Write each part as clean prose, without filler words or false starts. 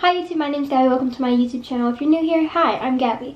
Hi YouTube, my name's Gabby. Welcome to my YouTube channel. If you're new here, hi, I'm Gabby.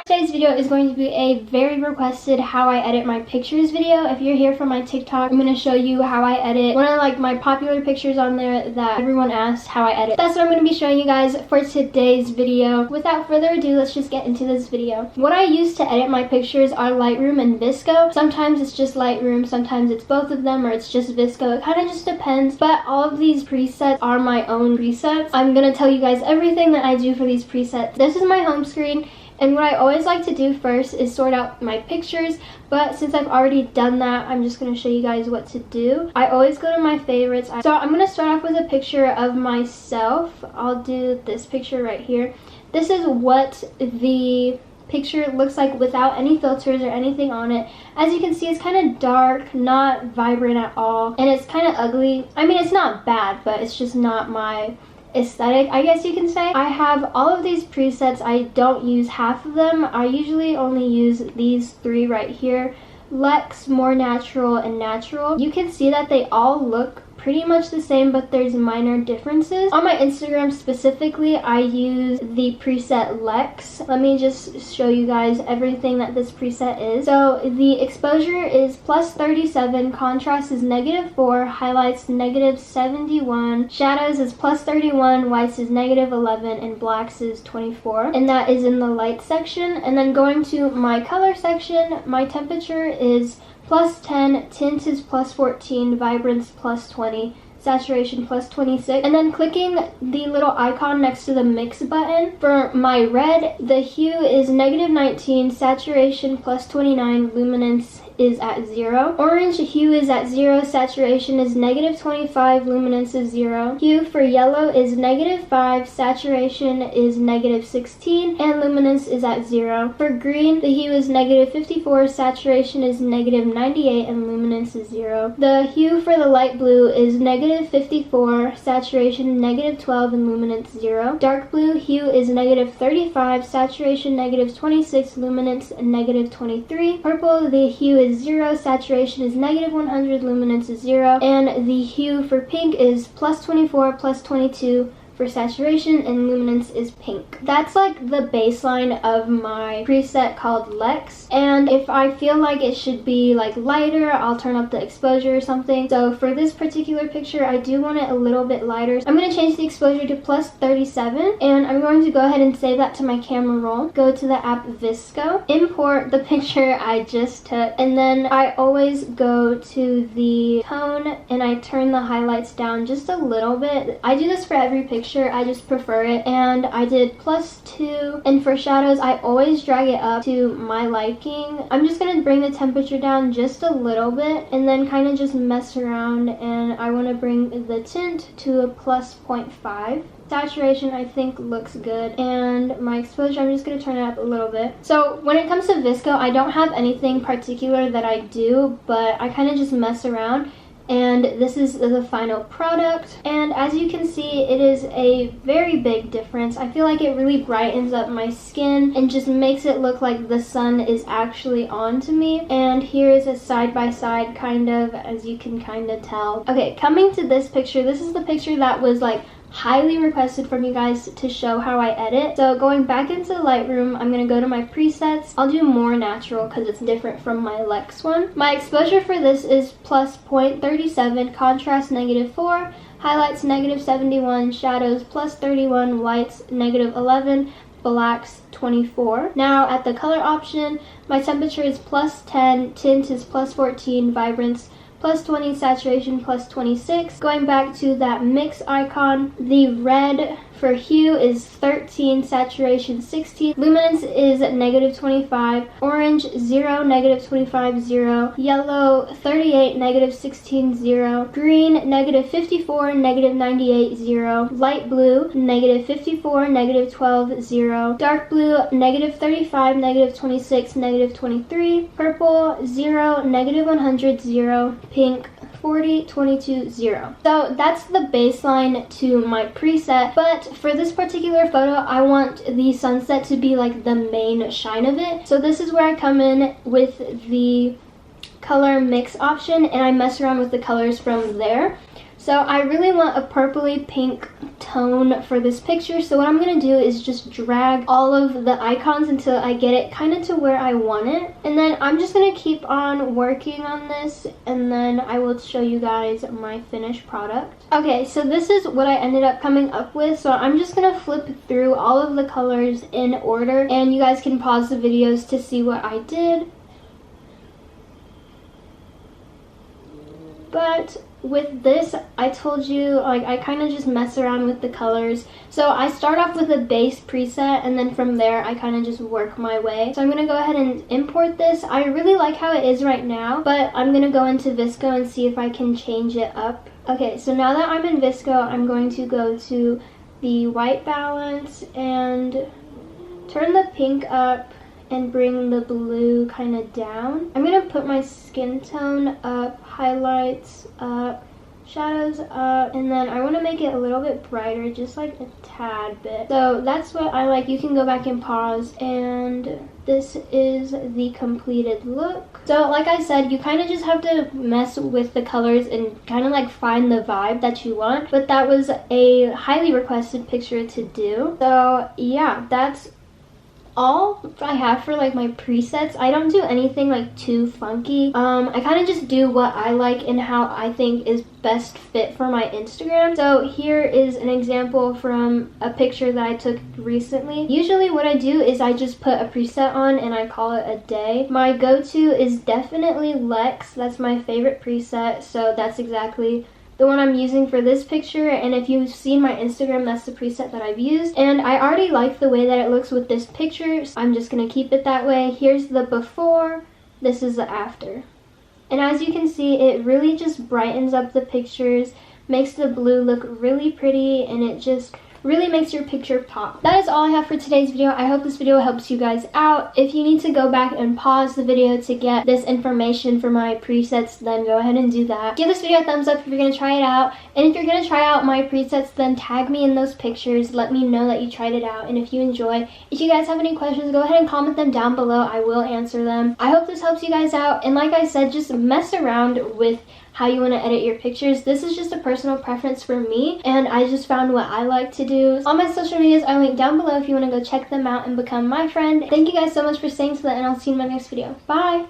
Today's video is going to be a very requested how I edit my pictures video. If you're here from my TikTok, I'm going to show you how I edit one of my popular pictures on there that everyone asked how I edit. That's what I'm going to be showing you guys for today's video. Without further ado, let's just get into this video. What I use to edit my pictures are Lightroom and VSCO. Sometimes it's just Lightroom, sometimes it's both of them, or it's just VSCO. It kind of just depends, but all of these presets are my own presets. I'm going to tell you guys everything that I do for these presets. This is my home screen. And what I always like to do first is sort out my pictures, but since I've already done that, I'm just going to show you guys what to do. I always go to my favorites. So I'm going to start off with a picture of myself. I'll do this picture right here. This is what the picture looks like without any filters or anything on it. As you can see, it's kind of dark, not vibrant at all, and it's kind of ugly. I mean, it's not bad, but it's just not my aesthetic, I guess you can say. I have all of these presets. I don't use half of them. I usually only use these three right here: Lex, More Natural, and Natural. You can see that they all look pretty much the same, but there's minor differences. On my Instagram specifically, I use the preset Lex. Let me just show you guys everything that this preset is. So the exposure is +37, contrast is -4, highlights -71, shadows is +31, whites is -11, and blacks is 24. And that is in the light section. And then going to my color section, my temperature is +10, tint is +14, vibrance +20, saturation +26, and then clicking the little icon next to the mix button. For my red, the hue is -19, saturation +29, luminance is at 0. Orange, hue is at 0, saturation is -25, luminance is 0. Hue for yellow is -5, saturation is -16, and luminance is at 0. For green, the hue is -54, saturation is -98, and luminance is 0. The hue for the light blue is -54, saturation -12, and luminance 0. Dark blue, hue is -35, saturation -26, luminance -23. Purple, the hue is 0, saturation is -100, luminance is 0, and the hue for pink is +24, +22 for saturation, and luminance is pink. That's like the baseline of my preset called Lex, and if I feel like it should be like lighter, I'll turn up the exposure or something. So for this particular picture, I do want it a little bit lighter. I'm going to change the exposure to +37, and I'm going to go ahead and save that to my camera roll. Go to the app VSCO, import the picture I just took, and then I always go to the tone and I turn the highlights down just a little bit. I do this for every picture. I just prefer it, and I did +2, and for shadows I always drag it up to my liking. I'm just gonna bring the temperature down just a little bit and then kind of just mess around, and I want to bring the tint to a +0.5. Saturation I think looks good, and my exposure I'm just going to turn it up a little bit. So when it comes to VSCO, I don't have anything particular that I do, but I kind of just mess around. And this is the final product, and as you can see, it is a very big difference. I feel like it really brightens up my skin and just makes it look like the sun is actually onto me. And here is a side-by-side kind of, as you can kind of tell. Okay, coming to this picture, this is the picture that was like highly requested from you guys to show how I edit. So going back into Lightroom, I'm going to go to my presets. I'll do More Natural because it's different from my Lex one. My exposure for this is +0.37, contrast -4, highlights -71, shadows +31, whites -11, blacks 24. Now at the color option, my temperature is +10, tint is +14, vibrance +20, saturation +26. Going back to that mix icon, the red for hue is 13, saturation 16, luminance is -25, orange 0, -25, 0, yellow 38, -16, 0, green -54, -98, 0, light blue -54, -12, 0, dark blue -35, -26, -23, purple 0, -100, 0, pink 40, 22, 0. So that's the baseline to my preset, but for this particular photo, I want the sunset to be like the main shine of it. So this is where I come in with the color mix option, and I mess around with the colors from there. So I really want a purpley pink tone for this picture. So what I'm going to do is just drag all of the icons until I get it kind of to where I want it. And then I'm just going to keep on working on this, and then I will show you guys my finished product. Okay, so this is what I ended up coming up with. So I'm just going to flip through all of the colors in order, and you guys can pause the videos to see what I did. But with this, I told you, like, I kind of just mess around with the colors. So I start off with a base preset, and then from there I kind of just work my way. So I'm going to go ahead and import this. I really like how it is right now, but I'm going to go into VSCO and see if I can change it up. Okay, so now that I'm in VSCO, I'm going to go to the white balance and turn the pink up and bring the blue kind of down. I'm going to put my skin tone up, highlights up, shadows up, and then I want to make it a little bit brighter, just like a tad bit. So that's what I like. You can go back and pause, and this is the completed look. So like I said, you kind of just have to mess with the colors and kind of like find the vibe that you want, but that was a highly requested picture to do. So yeah, that's all I have for like my presets. I don't do anything like too funky. I kind of just do what I like and how I think is best fit for my Instagram. So here is an example from a picture that I took recently. Usually what I do is I just put a preset on and I call it a day. My go-to is definitely Lex. That's my favorite preset, so that's exactly the one I'm using for this picture, and if you've seen my Instagram, that's the preset that I've used. And I already like the way that it looks with this picture, so I'm just gonna keep it that way. Here's the before, this is the after. And as you can see, it really just brightens up the pictures, makes the blue look really pretty, and it just really makes your picture pop. That is all I have for today's video. I hope this video helps you guys out. If you need to go back and pause the video to get this information for my presets, then go ahead and do that. Give this video a thumbs up if you're going to try it out. And if you're going to try out my presets, then tag me in those pictures. Let me know that you tried it out and if you enjoy. If you guys have any questions, go ahead and comment them down below. I will answer them. I hope this helps you guys out. And like I said, just mess around with how you want to edit your pictures. This is just a personal preference for me, and I just found what I like to do. All my social medias are linked down below if you want to go check them out and become my friend. Thank you guys so much for staying till the end. I'll see you in my next video. Bye!